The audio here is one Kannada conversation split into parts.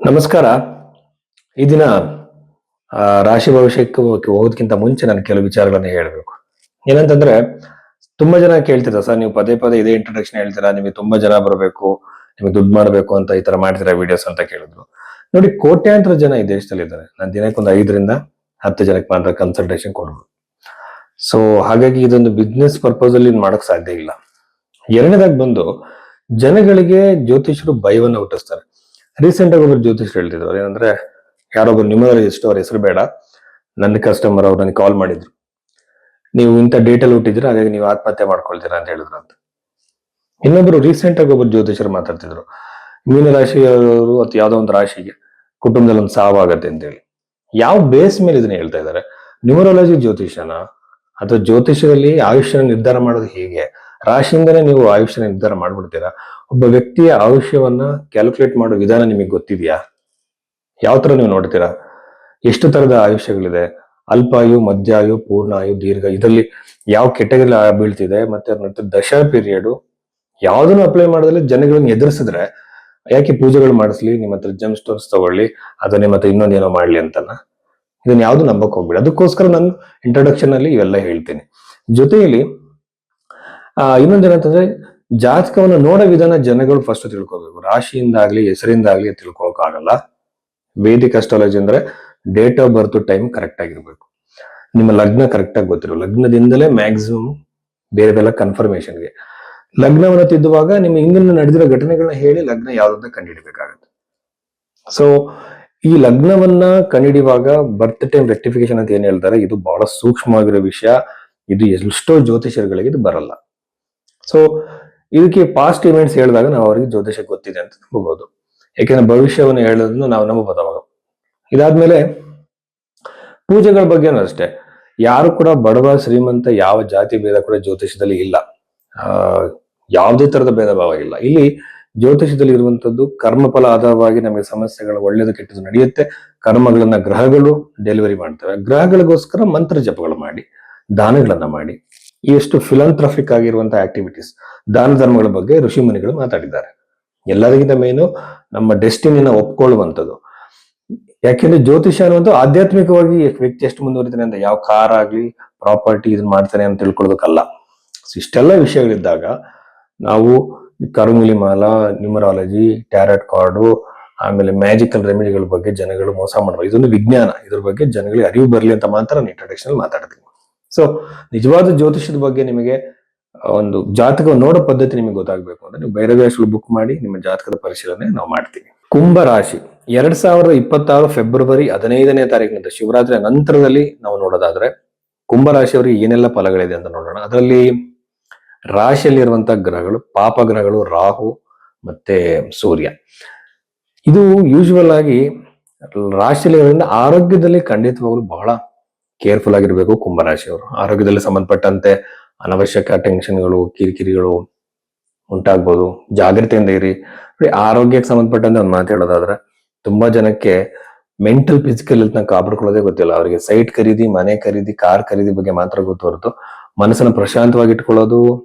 ನಮಸ್ಕಾರ. ಈ ದಿನ ರಾಶಿ ಭವಿಷ್ಯಕ್ಕೆ ಹೋಗೋದಕ್ಕಿಂತ ಮುಂಚೆ ನಾನು ಕೆಲವು ವಿಚಾರಗಳನ್ನ ಹೇಳ್ಬೇಕು. ಏನಂತಂದ್ರೆ, ತುಂಬಾ ಜನ ಕೇಳ್ತಿರ, ಸರ್ ನೀವು ಪದೇ ಪದೇ ಇದೇ ಇಂಟ್ರೊಡಕ್ಷನ್ ಹೇಳ್ತೀರಾ, ನಿಮಗೆ ತುಂಬಾ ಜನ ಬರಬೇಕು, ನಿಮಗೆ ದುಡ್ಡು ಮಾಡಬೇಕು ಅಂತ ಈ ತರ ಮಾಡ್ತೀರಾ ವಿಡಿಯೋಸ್ ಅಂತ ಕೇಳಿದ್ರು. ನೋಡಿ, ಕೋಟ್ಯಾಂತರ ಜನ ಈ ದೇಶದಲ್ಲಿ ಇದ್ದಾರೆ. ನಾನು ದಿನಕ್ಕೆ ಒಂದು 5ರಿಂದ 10 ಜನಕ್ಕೆ ಮಾತ್ರ ಕನ್ಸಲ್ಟೇಷನ್ ಕೊಡ್ಬೋದು. ಸೊ ಹಾಗಾಗಿ ಇದೊಂದು ಬಿಸ್ನೆಸ್ ಪರ್ಪಸ್ ಅಲ್ಲಿ ಮಾಡಕ್ ಸಾಧ್ಯ ಇಲ್ಲ. ಎರಡನೇದಾಗಿ ಬಂದು, ಜನಗಳಿಗೆ ಜ್ಯೋತಿಷರು ಭಯವನ್ನ ಹುಟ್ಟಿಸ್ತಾರೆ. ರೀಸೆಂಟ್ ಆಗಿ ಒಬ್ಬರು ಜ್ಯೋತಿಷರು ಹೇಳ್ತಿದ್ರು, ಏನಂದ್ರೆ ಯಾರೊಬ್ಬರು ನ್ಯೂಮರಾಲಜಿಸ್ಟ್, ಅವ್ರ ಹೆಸರು ಬೇಡ, ನನ್ನ ಕಸ್ಟಮರ್ ಅವ್ರು ನನಗೆ ಕಾಲ್ ಮಾಡಿದ್ರು, ನೀವು ಇಂಥ ಡೇಟಲ್ಲಿ ಹುಟ್ಟಿದ್ರೆ ಹಾಗಾಗಿ ನೀವು ಆತ್ಮಹತ್ಯೆ ಮಾಡ್ಕೊಳ್ತೀರಾ ಅಂತ ಹೇಳಿದ್ರು ಅಂತ. ಇನ್ನೊಬ್ರು ರೀಸೆಂಟ್ ಆಗಿ ಒಬ್ಬರು ಜ್ಯೋತಿಷರು ಮಾತಾಡ್ತಿದ್ರು, ಮೀನ ರಾಶಿಯವರು ಅಥವಾ ಯಾವ್ದೋ ಒಂದು ರಾಶಿಗೆ ಕುಟುಂಬದಲ್ಲಿ ಒಂದು ಸಾವಾಗತ್ತೆ ಅಂತ ಹೇಳಿ. ಯಾವ ಬೇಸ್ ಮೇಲೆ ಇದನ್ನ ಹೇಳ್ತಾ ಇದ್ದಾರೆ? ನ್ಯೂಮರಾಲಜಿ ಜ್ಯೋತಿಷನ ಅಥವಾ ಜ್ಯೋತಿಷದಲ್ಲಿ ಆಯುಷ್ಯನ ನಿರ್ಧಾರ ಮಾಡೋದು ಹೇಗೆ? ರಾಶಿಯಿಂದನೇ ನೀವು ಆಯುಷ್ಯನ ನಿರ್ಧಾರ ಮಾಡ್ಬಿಡ್ತೀರಾ? ಒಬ್ಬ ವ್ಯಕ್ತಿಯ ಆಯುಷ್ಯವನ್ನ ಕ್ಯಾಲ್ಕುಲೇಟ್ ಮಾಡೋ ವಿಧಾನ ನಿಮಗೆ ಗೊತ್ತಿದೆಯಾ? ಯಾವ ತರ ನೀವು ನೋಡ್ತೀರಾ? ಎಷ್ಟು ತರದ ಆಯುಷ್ಯಗಳಿದೆ? ಅಲ್ಪಾಯು, ಮಧ್ಯಾಯು, ಪೂರ್ಣಾಯು, ದೀರ್ಘ, ಇದರಲ್ಲಿ ಯಾವ ಕೆಟಗರಿ ಬೀಳ್ತಿದೆ, ಮತ್ತೆ ದಶ ಪೀರಿಯಡ್ ಯಾವ್ದನ್ನು ಅಪ್ಲೈ ಮಾಡೋದ್ರಲ್ಲಿ ಜನಗಳನ್ನ ಎದುರಿಸಿದ್ರೆ ಯಾಕೆ ಪೂಜೆಗಳು ಮಾಡಿಸ್ಲಿ, ನಿಮ್ಮ ಹತ್ರ ಜಮ್ ಸ್ಟೋನ್ಸ್ ತಗೊಳ್ಳಿ, ಅಥವಾ ನಿಮ್ಮ ಹತ್ರ ಇನ್ನೊಂದೇನೋ ಮಾಡ್ಲಿ ಅಂತನ. ಇದನ್ನ ಯಾವ್ದು ನಂಬಕ್ ಹೋಗ್ಬೇಡಿ. ಅದಕ್ಕೋಸ್ಕರ ನಾನು ಇಂಟ್ರೊಡಕ್ಷನ್ ಅಲ್ಲಿ ಇವೆಲ್ಲ ಹೇಳ್ತೀನಿ. ಜೊತೆಯಲ್ಲಿ ಇನ್ನೊಂದೇನಂತಂದ್ರೆ, ಜಾತಕವನ್ನು ನೋಡೋ ವಿಧಾನ ಜನಗಳು ಫಸ್ಟ್ ತಿಳ್ಕೊಬೇಕು. ರಾಶಿಯಿಂದಾಗ್ಲಿ ಹೆಸರಿಂದಾಗ್ಲಿ ತಿಳ್ಕೊಳಕ್ ಆಗಲ್ಲ. ವೇದಿಕ್ ಅಸ್ಟ್ರಾಲಜಿ ಅಂದ್ರೆ date of birth time correct ಆಗಿರ್ಬೇಕು, ನಿಮ್ಮ ಲಗ್ನ ಕರೆಕ್ಟ್ ಆಗಿ ಗೊತ್ತಿರೋ, ಲಗ್ನದಿಂದಲೇ ಮ್ಯಾಕ್ಸಿಮಮ್ ಬೇರೆದೆಲ್ಲ ಕನ್ಫರ್ಮೇಶನ್ಗೆ. ಲಗ್ನವನ್ನ ತಿದ್ದುವಾಗ ನಿಮ್ಮ ಹಿಂದಿನ ನಡೆದಿರೋ ಘಟನೆಗಳನ್ನ ಹೇಳಿ ಲಗ್ನ ಯಾವ್ದಂತ ಕಂಡುಹಿಡಬೇಕಾಗತ್ತೆ. ಸೊ ಈ ಲಗ್ನವನ್ನ ಕಂಡುಹಿಡಿಯುವಾಗ ಬರ್ತ್ ಟೈಮ್ ರೆಕ್ಟಿಫಿಕೇಶನ್ ಅಂತ ಏನ್ ಹೇಳ್ತಾರೆ, ಇದು ಬಹಳ ಸೂಕ್ಷ್ಮವಾಗಿರೋ ವಿಷಯ. ಇದು ಎಷ್ಟೋ ಜ್ಯೋತಿಷರುಗಳಿಗೆ ಇದು ಬರಲ್ಲ. ಸೊ ಇದಕ್ಕೆ ಪಾಸ್ಟ್ ಇವೆಂಟ್ಸ್ ಹೇಳಿದಾಗ ನಾವು ಅವರಿಗೆ ಜ್ಯೋತಿಷ ಗೊತ್ತಿದೆ ಅಂತ ನಂಬಬಹುದು. ಯಾಕೆಂದ್ರೆ ಭವಿಷ್ಯವನ್ನು ಹೇಳೋದನ್ನು ನಾವು ನಂಬಬಹುದು ಅವಾಗ. ಇದಾದ್ಮೇಲೆ ಪೂಜೆಗಳ ಬಗ್ಗೆನೂ ಅಷ್ಟೇ. ಯಾರು ಕೂಡ ಬಡವ ಶ್ರೀಮಂತ ಯಾವ ಜಾತಿ ಭೇದ ಕೂಡ ಜ್ಯೋತಿಷದಲ್ಲಿ ಇಲ್ಲ. ಯಾವುದೇ ತರದ ಭೇದ ಭಾವ ಇಲ್ಲ. ಇಲ್ಲಿ ಜ್ಯೋತಿಷದಲ್ಲಿ ಇರುವಂತದ್ದು ಕರ್ಮಫಲ ಆಧಾರವಾಗಿ ನಮಗೆ ಸಮಸ್ಯೆಗಳು ಒಳ್ಳೇದು ಕೆಟ್ಟದ್ದು ನಡೆಯುತ್ತೆ. ಕರ್ಮಗಳನ್ನ ಗ್ರಹಗಳು ಡೆಲಿವರಿ ಮಾಡ್ತವೆ. ಗ್ರಹಗಳಿಗೋಸ್ಕರ ಮಂತ್ರ ಜಪಗಳು ಮಾಡಿ, ದಾನಗಳನ್ನ ಮಾಡಿ, ಎಷ್ಟು ಫಿಲಂಥ್ರಫಿಕ್ ಆಗಿರುವಂತಹ ಆಕ್ಟಿವಿಟೀಸ್, ದಾನ ಧರ್ಮಗಳ ಬಗ್ಗೆ ಋಷಿ ಮುನಿಗಳು ಮಾತಾಡಿದ್ದಾರೆ. ಎಲ್ಲರಿಗಿಂತ ಮೇನು ನಮ್ಮ ಡೆಸ್ಟಿನಿನ ಒಪ್ಕೊಳ್ಳುವಂಥದ್ದು. ಯಾಕೆಂದ್ರೆ ಜ್ಯೋತಿಷ ಅನ್ನುವಂಥ ಆಧ್ಯಾತ್ಮಿಕವಾಗಿ ವ್ಯಕ್ತಿ ಎಷ್ಟು ಮುಂದುವರಿತಾನೆ ಅಂತ, ಯಾವ ಕಾರ್ ಆಗ್ಲಿ ಪ್ರಾಪರ್ಟಿ ಇದನ್ನ ಮಾಡ್ತಾನೆ ಅಂತ ತಿಳ್ಕೊಳ್ಳೋದಕ್ಕಲ್ಲ. ಇಷ್ಟೆಲ್ಲ ವಿಷಯಗಳಿದ್ದಾಗ ನಾವು ಕರುಮುಲಿಮಾಲ, ನ್ಯೂಮರಾಲಜಿ, ಟ್ಯಾರೆಟ್ ಕಾರ್ಡು, ಆಮೇಲೆ ಮ್ಯಾಜಿಕಲ್ ರೆಮಿಡಿಗಳ ಬಗ್ಗೆ ಜನಗಳು ಮೋಸ ಮಾಡಬಾರ್ದು. ಇದೊಂದು ವಿಜ್ಞಾನ. ಇದ್ರ ಬಗ್ಗೆ ಜನಗಳಿಗೆ ಅರಿವು ಬರಲಿ ಅಂತ ಮಾತ್ರ ನಾನು ಇಂಟ್ರೊಡಕ್ಷನ್ ಮಾತಾಡ್ತೀನಿ. ಸೊ ನಿಜವಾದ ಜ್ಯೋತಿಷದ ಬಗ್ಗೆ ನಿಮಗೆ ಒಂದು ಜಾತಕ ನೋಡೋ ಪದ್ಧತಿ ನಿಮಗೆ ಗೊತ್ತಾಗಬೇಕು ಅಂದ್ರೆ ನೀವು ಭೈರವೇಶ್ವರ ಬುಕ್ ಮಾಡಿ ನಿಮ್ಮ ಜಾತಕದ ಪರಿಶೀಲನೆ ನಾವು ಮಾಡ್ತೀವಿ. ಕುಂಭ ರಾಶಿ 2026 ಫೆಬ್ರವರಿ 15ನೇ ತಾರೀಕಿನಿಂದ ಶಿವರಾತ್ರಿಯ ನಂತರದಲ್ಲಿ ನಾವು ನೋಡೋದಾದ್ರೆ ಕುಂಭ ರಾಶಿಯವರಿಗೆ ಏನೆಲ್ಲ ಫಲಗಳಿದೆ ಅಂತ ನೋಡೋಣ. ಅದರಲ್ಲಿ ರಾಶಿಯಲ್ಲಿರುವಂತಹ ಗ್ರಹಗಳು, ಪಾಪ ಗ್ರಹಗಳು ರಾಹು ಮತ್ತೆ ಸೂರ್ಯ. ಇದು ಯೂಶುವಲ್ ಆಗಿ ರಾಶಿಯಲ್ಲಿರೋದ್ರಿಂದ ಆರೋಗ್ಯದಲ್ಲಿ ಖಂಡಿತವಾಗ್ಲೂ ಬಹಳ ಕೇರ್ಫುಲ್ ಆಗಿರ್ಬೇಕು. ಕುಂಭರಾಶಿಯವರು ಆರೋಗ್ಯದಲ್ಲಿ ಸಂಬಂಧಪಟ್ಟಂತೆ ಅನವಶ್ಯಕ ಟೆನ್ಷನ್ಗಳು, ಕಿರಿಕಿರಿಗಳು ಉಂಟಾಗ್ಬೋದು. ಜಾಗ್ರತೆಯಿಂದ ಇರಿ. ಆರೋಗ್ಯಕ್ಕೆ ಸಂಬಂಧಪಟ್ಟಂತೆ ಒಂದು ಮಾತು ಹೇಳೋದಾದ್ರೆ, ತುಂಬಾ ಜನಕ್ಕೆ ಮೆಂಟಲ್ ಫಿಸಿಕಲ್ ಹೆಲ್ತ್ ನ ಕಾಪಾಡ್ಕೊಳ್ಳೋದೇ ಗೊತ್ತಿಲ್ಲ. ಅವರಿಗೆ ಸೈಟ್ ಖರೀದಿ, ಮನೆ ಖರೀದಿ, ಕಾರ್ ಖರೀದಿ ಬಗ್ಗೆ ಮಾತ್ರ ಗೊತ್ತು ಹೊರತು ಮನಸ್ಸನ್ನ ಪ್ರಶಾಂತವಾಗಿ ಇಟ್ಕೊಳ್ಳೋದು,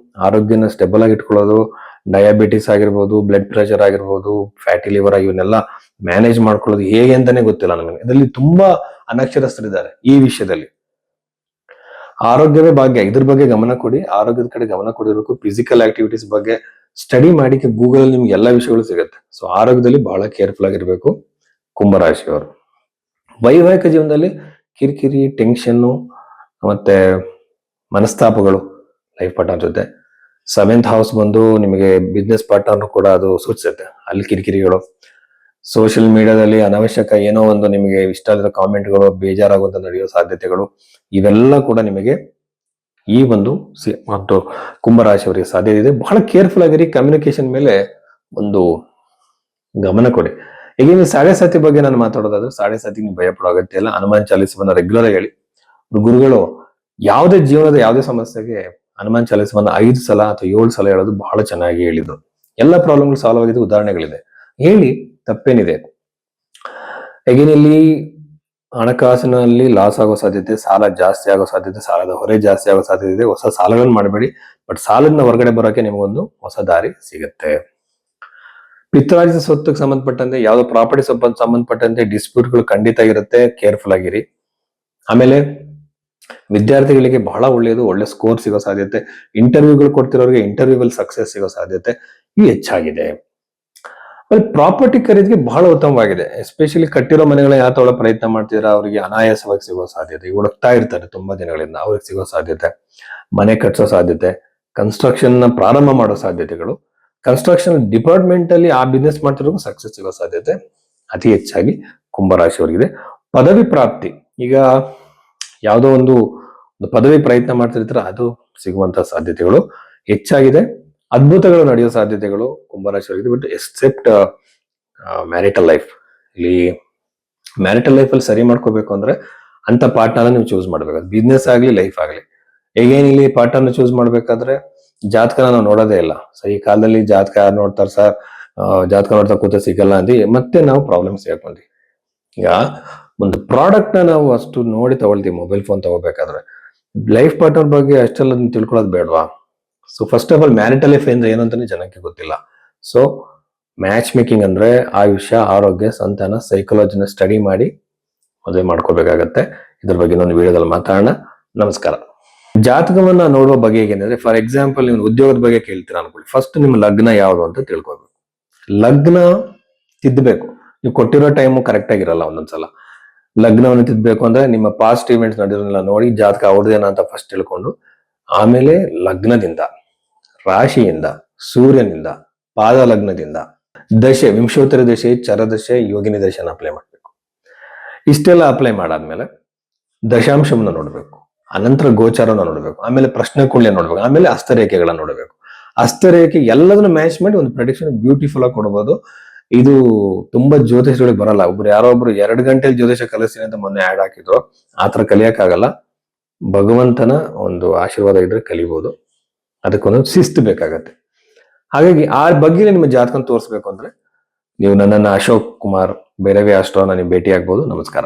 ಆರೋಗ್ಯನ ಸ್ಟೆಬಲ್ ಆಗಿ ಇಟ್ಕೊಳ್ಳೋದು, ಡಯಾಬಿಟಿಸ್ ಆಗಿರ್ಬೋದು, ಬ್ಲಡ್ ಪ್ರೆಷರ್ ಆಗಿರ್ಬೋದು, ಫ್ಯಾಟಿ ಲಿವರ್ ಇವನ್ನೆಲ್ಲ ಮ್ಯಾನೇಜ್ ಮಾಡ್ಕೊಳ್ಳೋದು ಹೇಗೆ ಅಂತಾನೆ ಗೊತ್ತಿಲ್ಲ ನಮಗೆ. ಇದರಲ್ಲಿ ತುಂಬಾ ಅನಕ್ಷರಸ್ಥರಿದ್ದಾರೆ ಈ ವಿಷಯದಲ್ಲಿ. ಆರೋಗ್ಯವೇ ಭಾಗ್ಯ. ಇದ್ರ ಬಗ್ಗೆ ಗಮನ ಕೊಡಿ, ಆರೋಗ್ಯದ ಕಡೆ ಗಮನ ಕೊಡಿರ್ಬೇಕು. ಫಿಸಿಕಲ್ ಆಕ್ಟಿವಿಟೀಸ್ ಬಗ್ಗೆ ಸ್ಟಡಿ ಮಾಡಿ, ಗೂಗಲ್ ಅಲ್ಲಿ ನಿಮ್ಗೆ ಎಲ್ಲಾ ವಿಷಯಗಳು ಸಿಗುತ್ತೆ. ಸೊ ಆರೋಗ್ಯದಲ್ಲಿ ಬಹಳ ಕೇರ್ಫುಲ್ ಆಗಿರ್ಬೇಕು ಕುಂಭರಾಶಿಯವರು. ವೈವಾಹಿಕ ಜೀವನದಲ್ಲಿ ಕಿರಿಕಿರಿ, ಟೆನ್ಷನ್ನು ಮತ್ತೆ ಮನಸ್ತಾಪಗಳು ಲೈಫ್ ಪಾರ್ಟ್ನರ್ ಜೊತೆ. 7th ಹೌಸ್ ಬಂದು ನಿಮಗೆ ಬಿಸ್ನೆಸ್ ಪಾರ್ಟ್ನರ್ ಕೂಡ ಅದು ಸೂಚಿಸುತ್ತೆ, ಅಲ್ಲಿ ಕಿರಿಕಿರಿಗಳು. ಸೋಷಿಯಲ್ ಮೀಡಿಯಾದಲ್ಲಿ ಅನಾವಶ್ಯಕ ಏನೋ ಒಂದು ನಿಮಗೆ ಇಷ್ಟ ಇಲ್ಲದ ಕಾಮೆಂಟ್ಗಳು, ಬೇಜಾರಾಗುವಂತ ನಡೆಯೋ ಸಾಧ್ಯತೆಗಳು, ಇವೆಲ್ಲ ಕೂಡ ನಿಮಗೆ ಈ ಒಂದು ಕುಂಭರಾಶಿಯವರಿಗೆ ಸಾಧ್ಯತೆ ಇದೆ. ಬಹಳ ಕೇರ್ಫುಲ್ ಆಗಿರಿ. ಕಮ್ಯುನಿಕೇಶನ್ ಮೇಲೆ ಒಂದು ಗಮನ ಕೊಡಿ. ಈಗ ನೀವು ಸಾಡೆ ಸಾತಿ ಬಗ್ಗೆ ನಾನು ಮಾತಾಡೋದಾದ್ರೆ, ಸಾಡೆ ಸಾತಿ ನೀವು ಭಯ ಪಡೋ ಅಗತ್ಯ ಇಲ್ಲ. ಹನುಮಾನ್ ಚಾಲೀಸವನ್ನ ರೆಗ್ಯುಲರ್ ಹೇಳಿ. ಗುರುಗಳು ಯಾವುದೇ ಜೀವನದ ಯಾವುದೇ ಸಮಸ್ಯೆಗೆ ಹನುಮಾನ್ ಚಾಲೀಸವನ್ನ 5 ಸಲ ಅಥವಾ 7 ಸಲ ಹೇಳೋದು ಬಹಳ ಚೆನ್ನಾಗಿ ಹೇಳಿದ್ರು. ಎಲ್ಲ ಪ್ರಾಬ್ಲಮ್ಗಳು ಸಾಲ್ವ್ ಆಗಿದ್ದು ಉದಾಹರಣೆಗಳಿದೆ, ಹೇಳಿ, ತಪ್ಪೇನಿದೆ. ಹೇಗೇನೆ ಇಲ್ಲಿ ಹಣಕಾಸಿನಲ್ಲಿ ಲಾಸ್ ಆಗೋ ಸಾಧ್ಯತೆ, ಸಾಲ ಜಾಸ್ತಿ ಆಗೋ ಸಾಧ್ಯತೆ, ಸಾಲದ ಹೊರೆ ಜಾಸ್ತಿ ಆಗೋ ಸಾಧ್ಯತೆ ಇದೆ. ಹೊಸ ಸಾಲಗಳನ್ನ ಮಾಡಬೇಡಿ. ಬಟ್ ಸಾಲದಿಂದ ಹೊರಗಡೆ ಬರೋಕೆ ನಿಮಗೊಂದು ಹೊಸ ದಾರಿ ಸಿಗುತ್ತೆ. ಪಿತ್ರಾರ್ಜಿತ ಸ್ವತ್ತಿಗೆ ಸಂಬಂಧಪಟ್ಟಂತೆ ಯಾವ್ದೋ ಪ್ರಾಪರ್ಟಿ ಸಂಬಂಧಪಟ್ಟಂತೆ ಡಿಸ್ಪ್ಯೂಟ್ಗಳು ಖಂಡಿತ ಇರುತ್ತೆ, ಕೇರ್ಫುಲ್ ಆಗಿರಿ. ಆಮೇಲೆ ವಿದ್ಯಾರ್ಥಿಗಳಿಗೆ ಬಹಳ ಒಳ್ಳೆಯದು, ಒಳ್ಳೆ ಸ್ಕೋರ್ ಸಿಗೋ ಸಾಧ್ಯತೆ, ಇಂಟರ್ವ್ಯೂಗಳು ಕೊಡ್ತಿರೋರಿಗೆ ಇಂಟರ್ವ್ಯೂಗಳು ಸಕ್ಸಸ್ ಸಿಗೋ ಸಾಧ್ಯತೆ ಇವು ಹೆಚ್ಚಾಗಿದೆ. ಆಮೇಲೆ ಪ್ರಾಪರ್ಟಿ ಖರೀದಿಗೆ ಬಹಳ ಉತ್ತಮವಾಗಿದೆ. ಎಸ್ಪೆಷಲಿ ಕಟ್ಟಿರೋ ಮನೆಗಳನ್ನ ಯಾವ ತೊಗೊಳ್ಳೋ ಪ್ರಯತ್ನ ಮಾಡ್ತಿದ್ರೆ ಅವರಿಗೆ ಅನಾಯಾಸವಾಗಿ ಸಿಗೋ ಸಾಧ್ಯತೆ, ಹುಡುಕ್ತಾ ಇರ್ತಾರೆ ತುಂಬಾ ದಿನಗಳಿಂದ, ಅವ್ರಿಗೆ ಸಿಗೋ ಸಾಧ್ಯತೆ, ಮನೆ ಕಟ್ಸೋ ಸಾಧ್ಯತೆ, ಕನ್ಸ್ಟ್ರಕ್ಷನ್ ನ ಪ್ರಾರಂಭ ಮಾಡೋ ಸಾಧ್ಯತೆಗಳು, ಕನ್ಸ್ಟ್ರಕ್ಷನ್ ಡಿಪಾರ್ಟ್ಮೆಂಟ್ ಅಲ್ಲಿ ಆ ಬಿಸ್ನೆಸ್ ಮಾಡ್ತಿರೋದು ಸಕ್ಸಸ್ ಸಿಗೋ ಸಾಧ್ಯತೆ ಅತಿ ಹೆಚ್ಚಾಗಿ ಕುಂಭರಾಶಿಯವರಿಗಿದೆ. ಪದವಿ ಪ್ರಾಪ್ತಿ, ಈಗ ಯಾವುದೋ ಒಂದು ಪದವಿ ಪ್ರಯತ್ನ ಮಾಡ್ತಿರ್ತಾರೆ, ಅದು ಸಿಗುವಂತ ಸಾಧ್ಯತೆಗಳು ಹೆಚ್ಚಾಗಿದೆ. ಅದ್ಭುತಗಳು ನಡೆಯೋ ಸಾಧ್ಯತೆಗಳು ಕುಂಭರಾಶಿಯವರಿಗೆ. ಬಟ್ ಎಕ್ಸೆಪ್ಟ್ ಮ್ಯಾರಿಟಲ್ ಲೈಫ್, ಇಲ್ಲಿ ಮ್ಯಾರಿಟಲ್ ಲೈಫ್ ಅಲ್ಲಿ ಸರಿ ಮಾಡ್ಕೋಬೇಕು ಅಂದ್ರೆ ಅಂತ ಪಾರ್ಟ್ನರ್ ನೀವು ಚೂಸ್ ಮಾಡ್ಬೇಕು. ಬಿಸ್ನೆಸ್ ಆಗ್ಲಿ ಲೈಫ್ ಆಗ್ಲಿ. ಈಗೇನ್ ಇಲ್ಲಿ ಪಾರ್ಟ್ನರ್ ಚೂಸ್ ಮಾಡ್ಬೇಕಾದ್ರೆ ಜಾತಕನ ನಾವು ನೋಡೋದೇ ಇಲ್ಲ. ಸೊ ಈ ಕಾಲದಲ್ಲಿ ಜಾತಕ ಯಾರು ನೋಡ್ತಾರೆ ಸರ್, ಜಾತಕ ನೋಡ್ತಾ ಕೂತ ಸಿಗಲ್ಲ ಅಂದಿ ಮತ್ತೆ ನಾವು ಪ್ರಾಬ್ಲಮ್ಸ್ ಹೇಳ್ಕೊಂಡ್ವಿ. ಈಗ ಒಂದು ಪ್ರಾಡಕ್ಟ್ ನ ನಾವು ಅಷ್ಟು ನೋಡಿ ತಗೊಳ್ತೀವಿ. ಮೊಬೈಲ್ ಫೋನ್ ತಗೋಬೇಕಾದ್ರೆ ಲೈಫ್ ಪಾರ್ಟ್ನರ್ ಬಗ್ಗೆ ಅಷ್ಟೆಲ್ಲ ತಿಳ್ಕೊಳ್ಳೋದು ಬೇಡವಾ? So first of all marital life ಅಂದ್ರೆ ಏನು ಅಂತಾನೆ ಜನಕ್ಕೆ ಗೊತ್ತಿಲ್ಲ. ಸೊ ಮ್ಯಾಚ್ ಮೇಕಿಂಗ್ ಅಂದ್ರೆ ಆಯುಷ್ಯ, ಆರೋಗ್ಯ, ಸಂತಾನ, ಸೈಕಾಲಜಿನ ಸ್ಟಡಿ ಮಾಡಿ ಮದುವೆ ಮಾಡ್ಕೋಬೇಕಾಗತ್ತೆ. ಇದ್ರ ಬಗ್ಗೆ ಇನ್ನೊಂದು ವಿಡಿಯೋದಲ್ಲಿ ಮಾತಾಡೋಣ. ನಮಸ್ಕಾರ. ಜಾತಕವನ್ನ ನೋಡುವ ಬಗೆ ಹೇಗೇನಂದ್ರೆ, ಫಾರ್ ಎಕ್ಸಾಂಪಲ್ ನೀವು ಉದ್ಯೋಗದ ಬಗ್ಗೆ ಕೇಳ್ತೀರಾ ಅನ್ಕೊಳ್ಳಿ. ಫಸ್ಟ್ ನಿಮ್ಮ ಲಗ್ನ ಯಾವುದು ಅಂತ ತಿಳ್ಕೊಬೇಕು. ಲಗ್ನ ತಿದ್ದಬೇಕು. ನೀವು ಕೊಟ್ಟಿರೋ ಟೈಮು ಕರೆಕ್ಟ್ ಆಗಿರಲ್ಲ. ಒಂದೊಂದ್ಸಲ ಲಗ್ನವನ್ನು ತಿದ್ದಬೇಕು ಅಂದ್ರೆ ನಿಮ್ಮ ಪಾಸ್ಟ್ ಇವೆಂಟ್ಸ್ ನಡೆಯೋದನ್ನೆಲ್ಲ ನೋಡಿ ಜಾತಕ ಅವ್ರದ್ದೇನ ಅಂತ ಫಸ್ಟ್ ತಿಳ್ಕೊಂಡು, ಆಮೇಲೆ ಲಗ್ನದಿಂದ, ರಾಶಿಯಿಂದ, ಸೂರ್ಯನಿಂದ, ಪಾದ ಲಗ್ನದಿಂದ, ದಶೆ, ವಿಂಶೋತ್ತರ ದಶೆ, ಚರದಶೆ, ಯೋಗಿನಿ ದಶೆನ ಅಪ್ಲೈ ಮಾಡ್ಬೇಕು. ಇಷ್ಟೆಲ್ಲ ಅಪ್ಲೈ ಮಾಡಾದ್ಮೇಲೆ ದಶಾಂಶವನ್ನ ನೋಡ್ಬೇಕು, ಅನಂತರ ಗೋಚಾರನ ನೋಡ್ಬೇಕು, ಆಮೇಲೆ ಪ್ರಶ್ನೆ ಕುಳ್ಯ ನೋಡ್ಬೇಕು, ಆಮೇಲೆ ಹಸ್ತರೇಖೆಗಳನ್ನ ನೋಡ್ಬೇಕು. ಹಸ್ತರೇಖೆ ಎಲ್ಲದನ್ನು ಮ್ಯಾಚ್ ಮಾಡಿ ಒಂದು ಪ್ರೆಡಿಕ್ಷನ್ ಬ್ಯೂಟಿಫುಲ್ ಆಗಿ ಕೊಡಬಹುದು. ಇದು ತುಂಬಾ ಜ್ಯೋತಿಷಗಳಿಗೆ ಬರಲ್ಲ. ಯಾರೋ ಒಬ್ರು 2 ಗಂಟೆಲಿ ಜ್ಯೋತಿಷ ಕಲಿಸ್ತೀನಿ ಅಂತ ಮೊನ್ನೆ ಆಡ್ ಹಾಕಿದ್ರು. ಆತರ ಕಲಿಯಕ್ಕಾಗಲ್ಲ. ಭಗವಂತನ ಒಂದು ಆಶೀರ್ವಾದ ಇದ್ರೆ ಕಲಿಬಹುದು. ಅದಕ್ಕೊಂದು ಶಿಸ್ತು ಬೇಕಾಗತ್ತೆ. ಹಾಗಾಗಿ ಆ ಬಗ್ಗೆ ನಿಮ್ಮ ಜಾತಕ ತೋರಿಸ್ಬೇಕು ಅಂದ್ರೆ ನೀವು ನನ್ನನ್ನ ಅಶೋಕ್ ಕುಮಾರ್, ಬೇರೆವೇ ಅಷ್ಟೋ ನನಗೆ ಭೇಟಿ ಆಗ್ಬೋದು. ನಮಸ್ಕಾರ.